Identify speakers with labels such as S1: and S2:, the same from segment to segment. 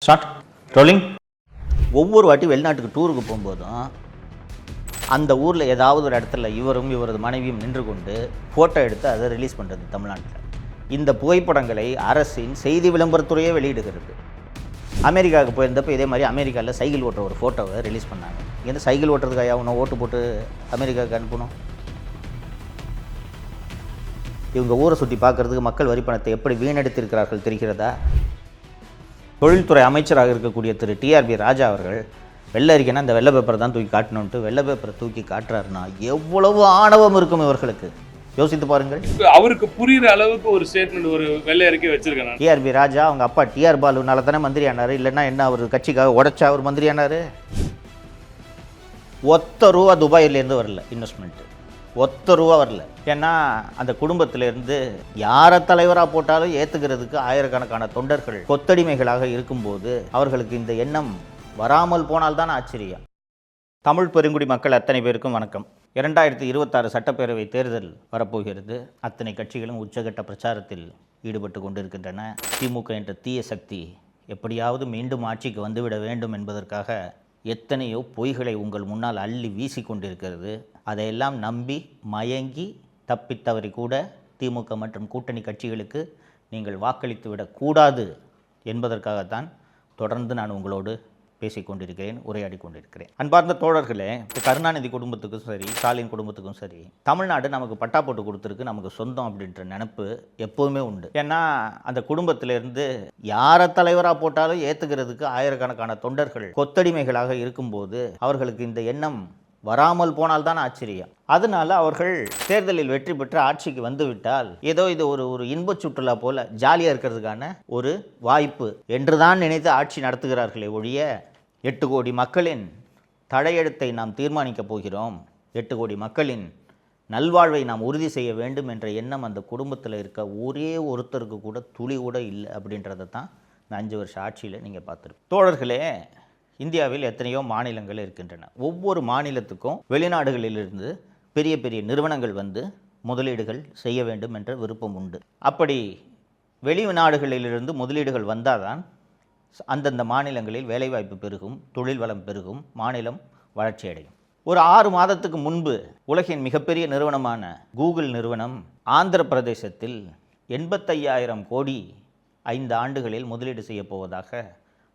S1: Start rolling. ஒவ்வொரு வாட்டி வெளிநாட்டுக்கு டூருக்கு போகும்போதும் அந்த ஊரில் ஏதாவது ஒரு இடத்துல இவரும் இவரது மனைவியும் நின்று கொண்டு ஃபோட்டோ எடுத்து அதை ரிலீஸ் பண்ணுறது தமிழ்நாட்டில். இந்த புகைப்படங்களை அரசின் செய்தி விளம்பரத்துறையே வெளியிடுகிறது. அமெரிக்காவுக்கு போயிருந்தப்போ இதே மாதிரி அமெரிக்காவில் சைக்கிள் ஓட்டுற ஒரு ஃபோட்டோவை ரிலீஸ் பண்ணாங்க. இங்கேருந்து சைக்கிள் ஓட்டுறதுக்காக அவனை ஓட்டு போட்டு அமெரிக்காவுக்கு அனுப்பணும். இவங்க ஊரை சுற்றி பார்க்குறதுக்கு மக்கள் வரி பணத்தை எப்படி வீணடித்திருக்கிறார்கள் தெரிகிறதா? தொழில்துறை அமைச்சராக இருக்கக்கூடிய திரு டிஆர்பி ராஜா அவர்கள் வெள்ளை அறிக்கைன்னா அந்த வெள்ளை பேப்பரை தான் தூக்கி காட்டணுன்ட்டு வெள்ளை பேப்பரை தூக்கி காட்டுறாருன்னா எவ்வளவு ஆணவம் இருக்கும் இவர்களுக்கு, யோசித்து பாருங்கள்.
S2: அவருக்கு புரியுற அளவுக்கு ஒரு ஸ்டேட்மெண்ட், ஒரு வெள்ளை அறிக்கை வச்சிருக்கேன்.
S1: டிஆர்பி ராஜா அவங்க அப்பா டிஆர் பாலுனால தானே மந்திரி ஆனார், இல்லைன்னா என்ன அவர் கட்சிக்காக உடைச்சா அவர் மந்திரி ஆனார்? ஒத்த ரூபா துபாயிலேருந்து வரல இன்வெஸ்ட்மெண்ட்டு, ஒத்த ரூபா வரல. ஏன்னா அந்த குடும்பத்திலேருந்து யாரை தலைவராக போட்டாலும் ஏற்றுக்கிறதுக்கு ஆயிரக்கணக்கான தொண்டர்கள் கொத்தடிமைகளாக இருக்கும்போது அவர்களுக்கு இந்த எண்ணம் வராமல் போனால்தான் ஆச்சரியம். தமிழ் பெருங்குடி மக்கள் அத்தனை பேருக்கும் வணக்கம். 2026 சட்டப்பேரவை தேர்தல் வரப்போகிறது. அத்தனை கட்சிகளும் உச்சகட்ட பிரச்சாரத்தில் ஈடுபட்டு கொண்டிருக்கின்றன. திமுக என்ற தீய சக்தி எப்படியாவது மீண்டும் ஆட்சிக்கு வந்துவிட வேண்டும் என்பதற்காக எத்தனையோ பொய்களை உங்கள் முன்னால் அள்ளி வீசி கொண்டிருக்கிறது. அதையெல்லாம் நம்பி மயங்கி தப்பித்தவரை கூட திமுக மற்றும் கூட்டணி கட்சிகளுக்கு நீங்கள் வாக்களித்து விடக்கூடாது என்பதற்காகத்தான் தொடர்ந்து நான் உங்களோடு பேசிக்கொண்டிருக்கிறேன், உரையாடி கொண்டிருக்கிறேன். அன்பார்ந்த தோழர்களே, கருணாநிதி குடும்பத்துக்கும் சரி, ஸ்டாலின் குடும்பத்துக்கும் சரி, தமிழ்நாடு நமக்கு பட்டா போட்டு கொடுத்துருக்கு, நமக்கு சொந்தம் அப்படின்ற நினைப்பு எப்போதுமே உண்டு. ஏன்னா அந்த குடும்பத்திலேருந்து யாரை தலைவராக போட்டாலும் ஏற்றுக்கிறதுக்கு ஆயிரக்கணக்கான தொண்டர்கள் கொத்தடிமைகளாக இருக்கும்போது அவர்களுக்கு இந்த எண்ணம் வராமல் போனால்தான் ஆச்சரியம். அதனால அவர்கள் தேர்தலில் வெற்றி பெற்று ஆட்சிக்கு வந்துவிட்டால் ஏதோ இது ஒரு இன்பச் சுற்றுலா போல ஜாலியாக இருக்கிறதுக்கான ஒரு வாய்ப்பு என்றுதான் நினைத்து ஆட்சி நடத்துகிறார்களே ஒழிய 8 கோடி மக்களின் தலையெழுத்தை நாம் தீர்மானிக்கப் போகிறோம், 8 கோடி மக்களின் நல்வாழ்வை நாம் உறுதி செய்ய வேண்டும் என்ற எண்ணம் அந்த குடும்பத்தில் இருக்க ஒரே ஒருத்தருக்கு கூட துளி கூட இல்லை அப்படின்றத தான் இந்த 5 வருஷ ஆட்சியில் நீங்கள் பார்த்துருப்போம். தோழர்களே, இந்தியாவில் எத்தனையோ மாநிலங்கள் இருக்கின்றன. ஒவ்வொரு மாநிலத்துக்கும் வெளிநாடுகளிலிருந்து பெரிய பெரிய நிறுவனங்கள் வந்து முதலீடுகள் செய்ய வேண்டும் என்ற விருப்பம் உண்டு. அப்படி வெளிநாடுகளிலிருந்து முதலீடுகள் வந்தால் தான் அந்தந்த மாநிலங்களில் வேலைவாய்ப்பு பெருகும், தொழில் வளம் பெருகும், மாநிலம் வளர்ச்சி அடையும். ஒரு 6 மாதத்துக்கு முன்பு உலகின் மிகப்பெரிய நிறுவனமான கூகுள் நிறுவனம் ஆந்திர பிரதேசத்தில் 85,000 கோடி 5 ஆண்டுகளில் முதலீடு செய்ய போவதாக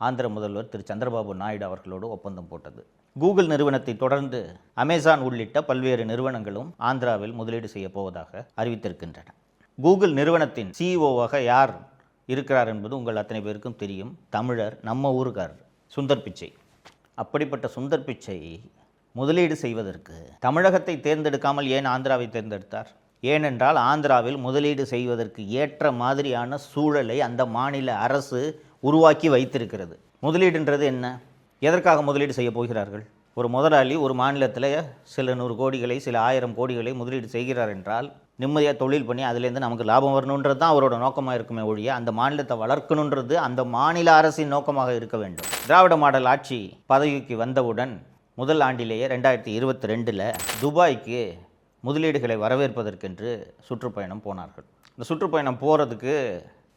S1: ஆந்திர முதல்வர் திரு சந்திரபாபு நாயுடு அவர்களோடு ஒப்பந்தம் போட்டது. கூகுள் நிறுவனத்தை தொடர்ந்து அமேசான் உள்ளிட்ட பல்வேறு நிறுவனங்களும் ஆந்திராவில் முதலீடு செய்ய போவதாக அறிவித்திருக்கின்றன. கூகுள் நிறுவனத்தின் சிஇஓவாக யார் இருக்கிறார் என்பது உங்கள் அத்தனை பேருக்கும் தெரியும். தமிழர், நம்ம ஊருக்காரர் சுந்தர் பிச்சை. அப்படிப்பட்ட சுந்தர் பிச்சை முதலீடு செய்வதற்கு தமிழகத்தை தேர்ந்தெடுக்காமல் ஏன் ஆந்திராவை தேர்ந்தெடுத்தார்? ஏனென்றால் ஆந்திராவில் முதலீடு செய்வதற்கு ஏற்ற மாதிரியான சூழலை அந்த மாநில அரசு உருவாக்கி வைத்திருக்கிறது. முதலீடுன்றது என்ன? எதற்காக முதலீடு செய்ய போகிறார்கள்? ஒரு முதலாளி ஒரு மாநிலத்தில் சில 100 கோடிகளை, சில 1000 கோடிகளை முதலீடு செய்கிறார் என்றால் நிம்மதியாக தொழில் பண்ணி அதுலேருந்து நமக்கு லாபம் வரணுன்றது தான் அவரோட நோக்கமாக இருக்குமே ஒழிய அந்த மாநிலத்தை வளர்க்கணுன்றது அந்த மாநில அரசின் நோக்கமாக இருக்க வேண்டும். திராவிட மாடல் ஆட்சி பதவிக்கு வந்தவுடன் முதல் ஆண்டிலேயே 2022 துபாய்க்கு முதலீடுகளை வரவேற்பதற்கென்று சுற்றுப்பயணம் போனார்கள். இந்த சுற்றுப்பயணம் போகிறதுக்கு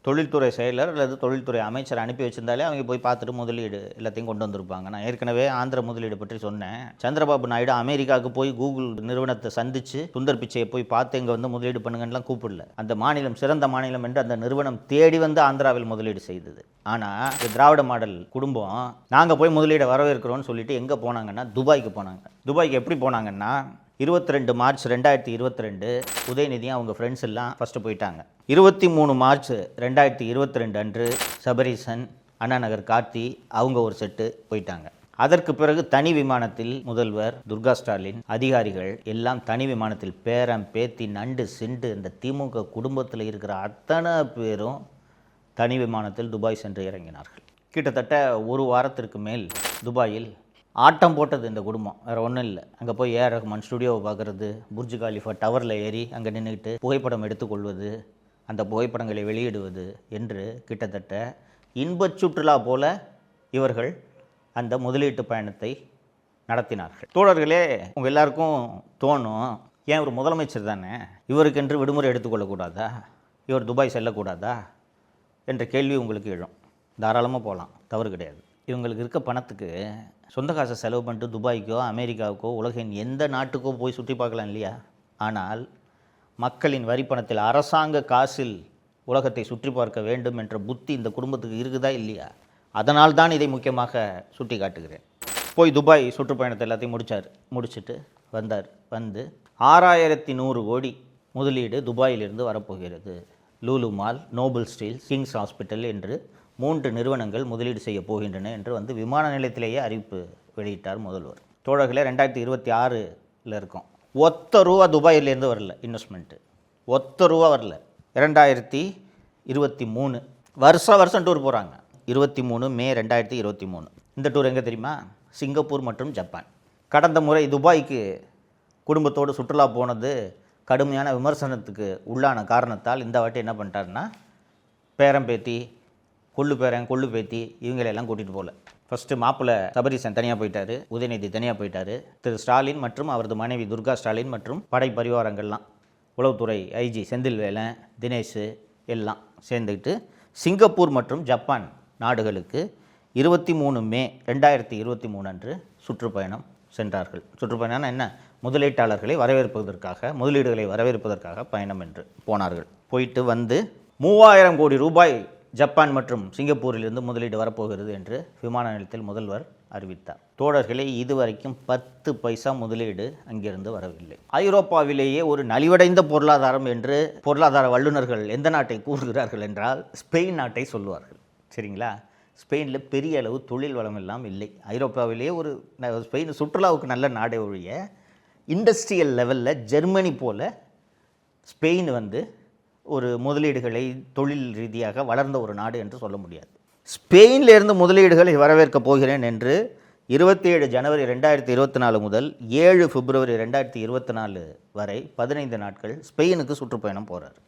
S1: தொழில்துறை செயலர் அல்லது தொழில்துறை அமைச்சர் அனுப்பி வச்சிருந்தாலே அவங்க போய் பார்த்துட்டு முதலீடு எல்லாத்தையும் கொண்டு வந்திருப்பாங்க. நான் ஏற்கனவே ஆந்திர முதலீடு பற்றி சொன்னேன். சந்திரபாபு நாயுடு அமெரிக்காவுக்கு போய் கூகுள் நிறுவனத்தை சந்தித்து சுந்தர் பிச்சையை போய் பார்த்து இங்கே வந்து முதலீடு பண்ணுங்கலாம் கூப்பிடல. அந்த மாநிலம் சிறந்த மாநிலம் என்று அந்த நிறுவனம் தேடி வந்து ஆந்திராவில் முதலீடு செய்தது. ஆனால் திராவிட மாடல் குடும்பம் நாங்கள் போய் முதலீடை வரவேற்கிறோன்னு சொல்லிட்டு எங்கே போனாங்கன்னா துபாய்க்கு போனாங்க. துபாய்க்கு எப்படி போனாங்கன்னா 22 மார்ச் 2022 உதயநிதியும் அவங்க ஃப்ரெண்ட்ஸ் எல்லாம் ஃபஸ்ட்டு போயிட்டாங்க. 23 மார்ச் 2022 அன்று சபரீசன், அண்ணா நகர் கார்த்தி அவங்க ஒரு செட்டு போயிட்டாங்க. அதற்கு பிறகு தனி விமானத்தில் முதல்வர், துர்கா ஸ்டாலின், அதிகாரிகள் எல்லாம் தனி விமானத்தில் பேரம் பேத்தி நண்டு சிண்டு இந்த திமுக குடும்பத்தில் இருக்கிற அத்தனை பேரும் தனி விமானத்தில் துபாய் சென்று இறங்கினார்கள். கிட்டத்தட்ட ஒரு வாரத்திற்கு மேல் துபாயில் ஆட்டம் போட்டது இந்த குடும்பம். வேறு ஒன்றும் இல்லை. அங்கே போய் ஏஆர் ரஹ்மான் ஸ்டுடியோவை பார்க்குறது, புர்ஜ் காலிஃபா டவரில் ஏறி அங்கே நின்றுக்கிட்டு புகைப்படம் எடுத்துக்கொள்வது, அந்த புகைப்படங்களை வெளியிடுவது என்று கிட்டத்தட்ட இன்பச் சுற்றுலா போல இவர்கள் அந்த முதலீட்டு பயணத்தை நடத்தினார்கள். தோழர்களே, உங்கள் எல்லாருக்கும் தோணும், ஏன் ஒரு முதலமைச்சர் தானே, இவருக்கென்று விடுமுறை எடுத்துக்கொள்ளக்கூடாதா, இவர் துபாய் செல்லக்கூடாதா என்ற கேள்வி உங்களுக்கு எழும். தாராளமாக போகலாம். தவறு கிடையாது. இவங்களுக்கு இருக்க பணத்துக்கு சொந்த காசை செலவு பண்ணிட்டு துபாய்க்கோ அமெரிக்காவுக்கோ உலகின் எந்த நாட்டுக்கோ போய் சுற்றி பார்க்கலாம் இல்லையா? ஆனால் மக்களின் வரி பணத்தில் அரசாங்க காசில் உலகத்தை சுற்றி பார்க்க வேண்டும் என்ற புத்தி இந்த குடும்பத்துக்கு இருக்குதா இல்லையா? அதனால் தான் இதை முக்கியமாக சுட்டி காட்டுகிறேன். போய் துபாய் சுற்றுப்பயணத்தை எல்லாத்தையும் முடிச்சுட்டு வந்தார். வந்து 6100 கோடி முதலீடு துபாயிலிருந்து வரப்போகிறது. Lulu mall, Nobel steel, Kings hospital என்று 3 நிறுவனங்கள் முதலீடு செய்ய போகின்றன என்று வந்து விமான நிலையத்திலேயே அறிவிப்பு வெளியிட்டார் முதல்வர். தோழர்களே, 2026 இருக்கோம். ஒத்த ரூபா துபாயிலேருந்து வரல இன்வெஸ்ட்மெண்ட்டு. ஒத்த ரூபா வரல. 2023 வருஷம் டூர் போகிறாங்க. 23 மே 2023. இந்த டூர் எங்கே தெரியுமா? சிங்கப்பூர் மற்றும் ஜப்பான். கடந்த முறை துபாய்க்கு குடும்பத்தோடு சுற்றுலா போனது கடுமையான விமர்சனத்துக்கு உள்ளான காரணத்தால் இந்த வாட்டி என்ன பண்ணிட்டாருன்னா, பேரம்பேத்தி, கொள்ளு பேரன், கொள்ளு பேத்தி இவங்களெல்லாம் கூட்டிகிட்டு போகல. ஃபஸ்ட்டு மாப்பிள்ளை சபரீசன் தனியாக போயிட்டார், உதயநிதி தனியாக போயிட்டார். திரு ஸ்டாலின் மற்றும் அவரது மனைவி துர்கா ஸ்டாலின் மற்றும் படை பரிவாரங்கள்லாம், உளவுத்துறை ஐஜி செந்தில்வேலன், தினேஷ் எல்லாம் சேர்ந்துக்கிட்டு சிங்கப்பூர் மற்றும் ஜப்பான் நாடுகளுக்கு 23 மே 2023 அன்று சுற்றுப்பயணம் சென்றார்கள். சுற்றுப்பயணம்னா என்ன? முதலீட்டாளர்களை வரவேற்பதற்காக, முதலீடுகளை வரவேற்பதற்காக பயணம் என்று போனார்கள். போயிட்டு வந்து 3000 கோடி ரூபாய் ஜப்பான் மற்றும் சிங்கப்பூரிலிருந்து முதலீடு வரப்போகிறது என்று விமான நிலையத்தில் முதல்வர் அறிவித்தார். தோழர்களே, இதுவரைக்கும் 10 பைசா முதலீடு அங்கிருந்து வரவில்லை. ஐரோப்பாவிலேயே ஒரு நலிவடைந்த பொருளாதாரம் என்று பொருளாதார வல்லுநர்கள் எந்த நாட்டை கூறுகிறார்கள் என்றால் ஸ்பெயின் நாட்டை சொல்லுவார்கள். சரிங்களா? ஸ்பெயினில் பெரிய அளவு தொழில் வளம் எல்லாம் இல்லை. ஐரோப்பாவிலேயே ஒரு ஸ்பெயின் சுற்றுலாவுக்கு நல்ல நாடே ஒழிய இண்டஸ்ட்ரியல் லெவலில் ஜெர்மனி போல் ஸ்பெயின் வந்து ஒரு முதலீடுகளை தொழில் ரீதியாக வளர்ந்த ஒரு நாடு என்று சொல்ல முடியாது. ஸ்பெயினிலிருந்து முதலீடுகளை வரவேற்கப் போகிறேன் என்று 27 ஜனவரி 2024 முதல் 7 பிப்ரவரி 2024 வரை 15 நாட்கள் ஸ்பெயினுக்கு சுற்றுப்பயணம் போகிறார்.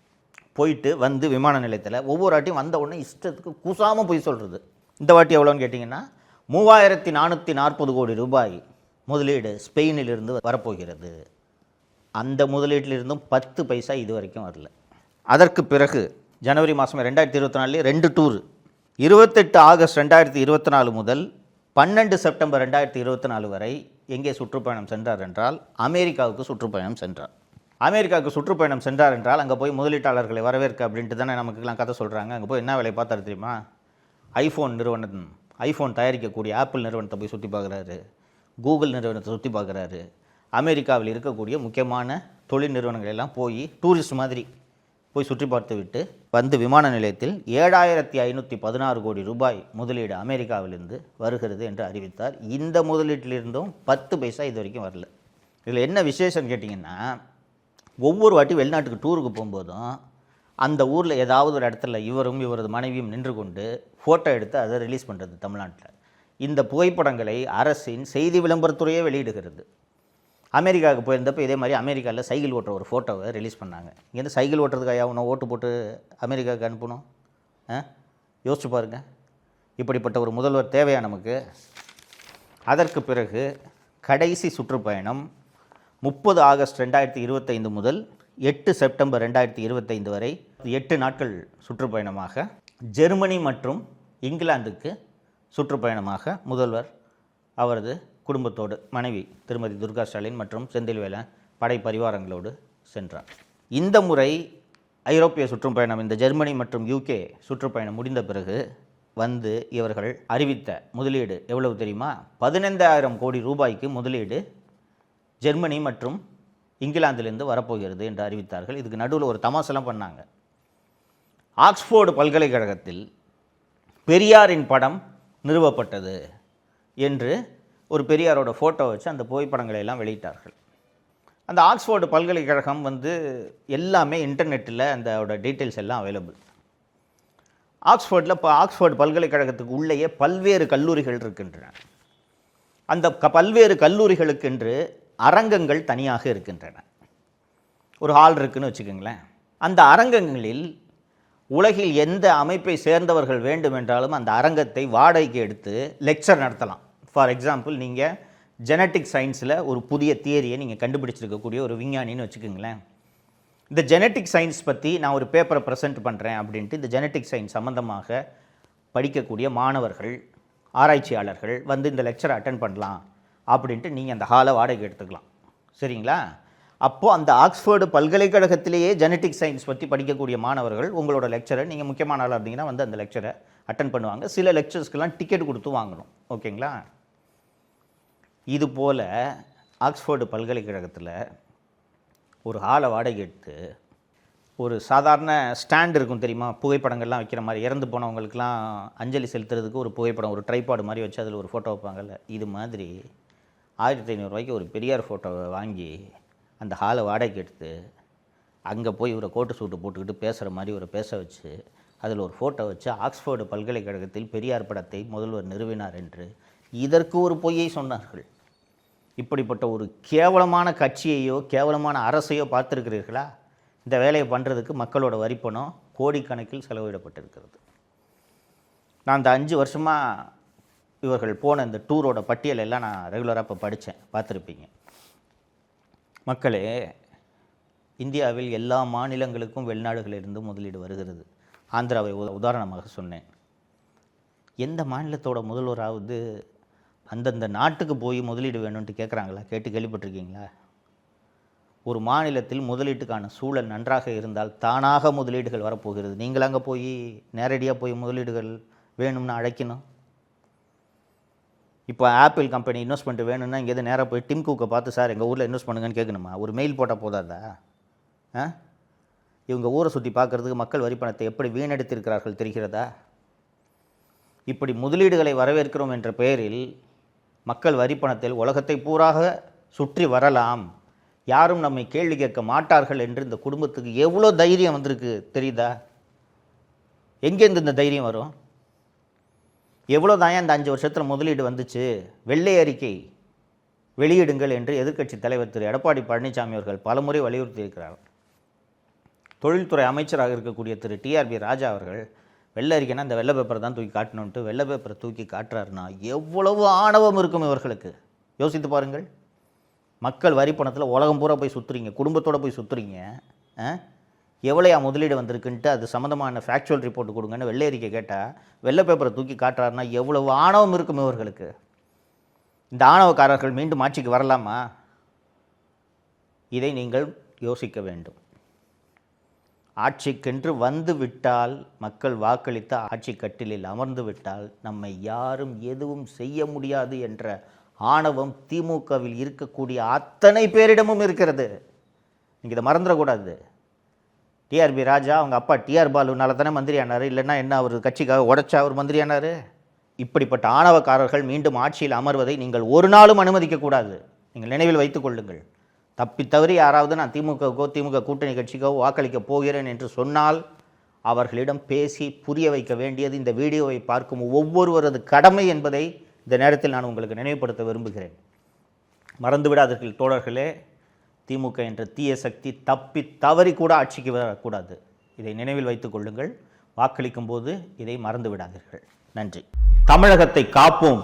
S1: போயிட்டு வந்து விமான நிலையத்தில் ஒவ்வொரு வாட்டியும் வந்த உடனே இஷ்டத்துக்கு கூசாமல் போய் சொல்கிறது. இந்த வாட்டி எவ்வளோன்னு கேட்டிங்கன்னா 3440 கோடி ரூபாய் முதலீடு ஸ்பெயினிலிருந்து வரப்போகிறது. அந்த முதலீட்டிலிருந்தும் 10 பைசா இது வரைக்கும் வரல. அதற்கு பிறகு ஜனவரி மாதம் 2024 2 டூர், 28 ஆகஸ்ட் 2024 முதல் 12 செப்டம்பர் 2024 வரை எங்கே சுற்றுப்பயணம் சென்றார் என்றால் அமெரிக்காவுக்கு சுற்றுப்பயணம் சென்றார். அமெரிக்காவுக்கு சுற்றுப்பயணம் சென்றார் என்றால் அங்கே போய் முதலீட்டாளர்களை வரவேற்க அப்படின்ட்டு தானே நமக்குலாம் கதை சொல்கிறாங்க. அங்கே போய் என்ன வேலை பார்த்தாரு தெரியுமா? ஐஃபோன் தயாரிக்கக்கூடிய ஆப்பிள் நிறுவனத்தை போய் சுற்றி பார்க்குறாரு, கூகுள் நிறுவனத்தை சுற்றி பார்க்குறாரு. அமெரிக்காவில் இருக்கக்கூடிய முக்கியமான தொழில் நிறுவனங்கள் எல்லாம் போய் டூரிஸ்ட் மாதிரி போய் சுற்றி பார்த்து விட்டு வந்து விமான நிலையத்தில் 7516 கோடி ரூபாய் முதலீடு அமெரிக்காவிலிருந்து வருகிறது என்று அறிவித்தார். இந்த முதலீட்டிலிருந்தும் 10 பைசா இது வரைக்கும் வரல. இதில் என்ன விசேஷம் கேட்டிங்கன்னா, ஒவ்வொரு வாட்டி வெளிநாட்டுக்கு டூருக்கு போகும்போதும் அந்த ஊரில் ஏதாவது ஒரு இடத்துல இவரும் இவரது மனைவியும் நின்று கொண்டு ஃபோட்டோ எடுத்து அதை ரிலீஸ் பண்ணுறது தமிழ்நாட்டில். இந்த புகைப்படங்களை அரசின் செய்தி விளம்பரத்துறையே வெளியிடுகிறது. அமெரிக்காவுக்கு போயிருந்தப்போ இதே மாதிரி அமெரிக்காவில் சைக்கிள் ஓட்டுற ஒரு ஃபோட்டோவை ரிலீஸ் பண்ணாங்க. இங்கேருந்து சைக்கிள் ஓட்டுறதுக்கு அவனை ஓட்டு போட்டு அமெரிக்காவுக்கு அனுப்பணும்? யோசிச்சு பாருங்கள். இப்படிப்பட்ட ஒரு முதல்வர் தேவையா நமக்கு? அதற்கு பிறகு கடைசி சுற்றுப்பயணம் 30 ஆகஸ்ட் 2025 முதல் 8 செப்டம்பர் 2025 வரை 8 நாட்கள் சுற்றுப்பயணமாக ஜெர்மனி மற்றும் இங்கிலாந்துக்கு சுற்றுப்பயணமாக முதல்வர் அவரது குடும்பத்தோடு மனைவி திருமதி துர்கா ஸ்டாலின் மற்றும் செந்தில்வேலன் படை பரிவாரங்களோடு சென்றார். இந்த முறை ஐரோப்பிய சுற்றுப்பயணம், இந்த ஜெர்மனி மற்றும் யூகே சுற்றுப்பயணம் முடிந்த பிறகு வந்து இவர்கள் அறிவித்த முதலீடு எவ்வளவு தெரியுமா? 15000 கோடி ரூபாய்க்கு முதலீடு ஜெர்மனி மற்றும் இங்கிலாந்திலிருந்து வரப்போகிறது என்று அறிவித்தார்கள். இதுக்கு நடுவில் ஒரு தமாசெல்லாம் பண்ணாங்க. ஆக்ஸ்போர்டு பல்கலைக்கழகத்தில் பெரியாரின் படம் நிறுவப்பட்டது என்று ஒரு பெரியாரோட ஃபோட்டோ வச்சு அந்த புகைப்படங்களை எல்லாம் வெளியிட்டார்கள். அந்த ஆக்ஸ்போர்டு பல்கலைக்கழகம் வந்து எல்லாமே இன்டர்நெட்டில் அதோட டீட்டெயில்ஸ் எல்லாம் அவைலபிள். ஆக்ஸ்போர்டு பல்கலைக்கழகத்துக்கு உள்ளேயே பல்வேறு கல்லூரிகள் இருக்கின்றன. அந்த பல்வேறு கல்லூரிகளுக்கென்று அரங்கங்கள் தனியாக இருக்கின்றன. ஒரு ஹால் இருக்குன்னு வச்சுக்கோங்களேன். அந்த அரங்கங்களில் உலகில் எந்த அமைப்பை சேர்ந்தவர்கள் வேண்டுமென்றாலும் அந்த அரங்கத்தை வாடகைக்கு எடுத்து லெக்சர் நடத்தலாம். ஃபார் எக்ஸாம்பிள், நீங்கள் ஜெனட்டிக் சயின்ஸில் ஒரு புதிய தியரியை நீங்கள் கண்டுபிடிச்சிருக்கக்கூடிய ஒரு விஞ்ஞானின்னு வச்சுக்கோங்களேன். இந்த ஜெனட்டிக் சயின்ஸ் பற்றி நான் ஒரு பேப்பரை ப்ரெசென்ட் பண்ணுறேன் அப்படின்ட்டு இந்த ஜெனட்டிக் சயின்ஸ் சம்மந்தமாக படிக்கக்கூடிய மாணவர்கள், ஆராய்ச்சியாளர்கள் வந்து இந்த லெக்சரை அட்டென்ட் பண்ணலாம் அப்படின்ட்டு நீங்கள் அந்த ஹாலை வாடகை எடுத்துக்கலாம். சரிங்களா? அப்போது அந்த ஆக்ஸ்ஃபோர்டு பல்கலைக்கழகத்திலேயே ஜெனட்டிக் சயின்ஸ் பற்றி படிக்கக்கூடிய மாணவர்கள் உங்களோட லெக்சரை, நீங்கள் முக்கியமான ஆளாக இருந்தீங்கன்னா வந்து அந்த லெக்சரை அட்டென்ட் பண்ணுவாங்க. சில லெக்சர்ஸ்க்கெல்லாம் டிக்கெட் கொடுத்து வாங்கணும். ஓகேங்களா? இது போல் ஆக்ஸ்ஃபோர்டு பல்கலைக்கழகத்தில் ஒரு ஹாலை வாடகை எடுத்து ஒரு சாதாரண ஸ்டாண்ட் இருக்கும் தெரியுமா, புகைப்படங்கள்லாம் வைக்கிற மாதிரி, இறந்து போனவங்களுக்கெல்லாம் அஞ்சலி செலுத்துறதுக்கு ஒரு புகைப்படம், ஒரு ட்ரைபாடு மாதிரி வச்சு அதில் ஒரு ஃபோட்டோ வைப்பாங்கல்ல, இது மாதிரி 1500 ரூபாய்க்கு ஒரு பெரியார் ஃபோட்டோவை வாங்கி அந்த ஹாலை வாடகைக்கு எடுத்து அங்கே போய் இவரை கோட்டு சூட்டு போட்டுக்கிட்டு பேசுகிற மாதிரி ஒரு பேச வச்சு அதில் ஒரு ஃபோட்டோ வச்சு ஆக்ஸ்ஃபோர்டு பல்கலைக்கழகத்தில் பெரியார் படத்தை முதல்வர் நிறுவினார் என்று இதற்கு ஒரு பொய்யை சொன்னார்கள். இப்படிப்பட்ட ஒரு கேவலமான கட்சியையோ கேவலமான அரசையோ பார்த்துருக்கிறீர்களா? இந்த வேலையை பண்ணுறதுக்கு மக்களோட வரிப்பணம் கோடிக்கணக்கில் செலவிடப்பட்டிருக்கிறது. நான் இந்த 5 வருஷமாக இவர்கள் போன இந்த டூரோட பட்டியல் எல்லாம் நான் ரெகுலராக இப்போ படித்தேன், பார்த்துருப்பீங்க. மக்களே, இந்தியாவில் எல்லா மாநிலங்களுக்கும் வெளிநாடுகளிலிருந்து முதலீடு வருகிறது. ஆந்திராவை உதாரணமாக சொன்னேன். எந்த மாநிலத்தோட முதல்வராவது அந்தந்த நாட்டுக்கு போய் முதலீடு வேணும்ன்ட்டு கேட்குறாங்களா? கேட்டு கேள்விப்பட்டிருக்கீங்களா? ஒரு மாநிலத்தில் முதலீட்டுக்கான சூழல் நன்றாக இருந்தால் தானாக முதலீடுகள் வரப்போகிறது. நீங்கள் அங்கே போய் நேரடியாக போய் முதலீடுகள் வேணும்னு அழைக்கணும். இப்போ ஆப்பிள் கம்பெனி இன்வெஸ்ட்மெண்ட் வேணும்னா இங்கேருந்து நேராக போய் டிம் குக்கை பார்த்து, சார் எங்கள் ஊரில் இன்வெஸ்ட் பண்ணுங்கன்னு கேட்கணுமா? ஒரு மெயில் போட்டால் போதாதா? இவங்க ஊரை சுற்றி பார்க்குறதுக்கு மக்கள் வரி பணத்தை எப்படி வீணடித்திருக்கிறார்கள் தெரிகிறதா? இப்படி முதலீடுகளை வரவேற்கிறோம் என்ற பெயரில் மக்கள் வரி பணத்தில் உலகத்தை பூராக சுற்றி வரலாம், யாரும் நம்மை கேள்வி கேட்க மாட்டார்கள் என்று இந்த குடும்பத்துக்கு எவ்வளோ தைரியம் வந்திருக்கு தெரியுதா? எங்கேருந்து இந்த தைரியம் வரும்? எவ்வளோ தான் இந்த 5 வருஷத்தில் முதலீடு வந்துச்சு? வெள்ளை அறிக்கை வெளியிடுங்கள் என்று எதிர்க்கட்சி தலைவர் திரு எடப்பாடி பழனிசாமி அவர்கள் பலமுறை வலியுறுத்தியிருக்கிறார். தொழில்துறை அமைச்சராக இருக்கக்கூடிய திரு டிஆர்பி ராஜா அவர்கள் வெள்ளை அறிக்கைனா இந்த வெள்ளை பேப்பரை தான் தூக்கி காட்டணுன்ட்டு வெள்ளை பேப்பரை தூக்கி காட்டுறாருன்னா எவ்வளவு ஆணவம் இருக்கும் இவர்களுக்கு? யோசித்து பாருங்கள். மக்கள் வரி பணத்தில் உலகம் பூரா போய் சுற்றுறீங்க, குடும்பத்தோடு போய் சுற்றுறீங்க. எவ்வளையா முதலீடு வந்திருக்குன்ட்டு அது சம்மந்தமான ஃபேக்சுவல் ரிப்போர்ட் கொடுங்கன்னு வெள்ளை அறிக்கை கேட்டால் வெள்ளை பேப்பரை தூக்கி காட்டுறாருன்னா எவ்வளவு ஆணவம் இருக்கும் இவர்களுக்கு? இந்த ஆணவக்காரர்கள் மீண்டும் ஆட்சிக்கு வரலாமா? இதை நீங்கள் யோசிக்க வேண்டும். ஆட்சிக்கென்று வந்து விட்டால், மக்கள் வாக்களித்த ஆட்சி கட்டிலில் அமர்ந்து விட்டால் நம்மை யாரும் எதுவும் செய்ய முடியாது என்ற ஆணவம் திமுகவில் இருக்கக்கூடிய அத்தனை பேரிடமும் இருக்கிறது. நீங்கள் இதை மறந்துடக்கூடாது. டிஆர்பி ராஜா அவங்க அப்பா டிஆர் பாலுனால தானே மந்திரி ஆனார், இல்லைன்னா என்ன அவர் கட்சிக்காக உடைச்சா அவர் மந்திரி ஆனார்? இப்படிப்பட்ட ஆணவக்காரர்கள் மீண்டும் ஆட்சியில் அமர்வதை நீங்கள் ஒரு நாளும் அனுமதிக்கக்கூடாது. நீங்கள் நினைவில் வைத்துக் கொள்ளுங்கள். தப்பி தவறி யாராவது நான் திமுகவுக்கோ திமுக கூட்டணி கட்சிக்கோ வாக்களிக்க போகிறேன் என்று சொன்னால் அவர்களிடம் பேசி புரிய வைக்க வேண்டியது இந்த வீடியோவை பார்க்கும் ஒவ்வொருவரது கடமை என்பதை இந்த நேரத்தில் நான் உங்களுக்கு நினைவுபடுத்த விரும்புகிறேன். மறந்துவிடாதீர்கள் தோழர்களே, திமுக என்ற தீய சக்தி தப்பி தவறி கூட ஆட்சிக்கு வரக்கூடாது. இதை நினைவில் வைத்துக் கொள்ளுங்கள். வாக்களிக்கும் போது இதை மறந்து விடாதீர்கள். நன்றி. தமிழகத்தை காப்போம்.